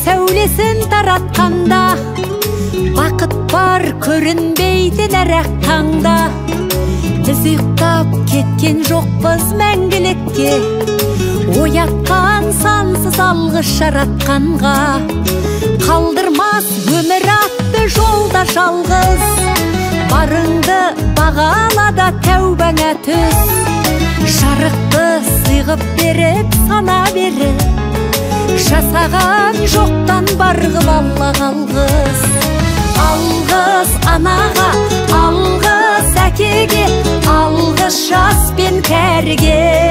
сәулесін таратқанда, бақыт бар көрінбейді нәрәк таңда. Біз ұйықтап кеткен жоқпыз мәңгілікке, оятқан сансыз алғыс жаратқанға. Қалдырмас өмір атты жолда жалғыз, барыңды бағалада тәубаңа түс. Жарықты сыйғып беріп сана беріп, жасаған жоқтан барғып алла қалғыз. Алғыз анаға, алғыз әкеге, алғыз жас пен кәріге.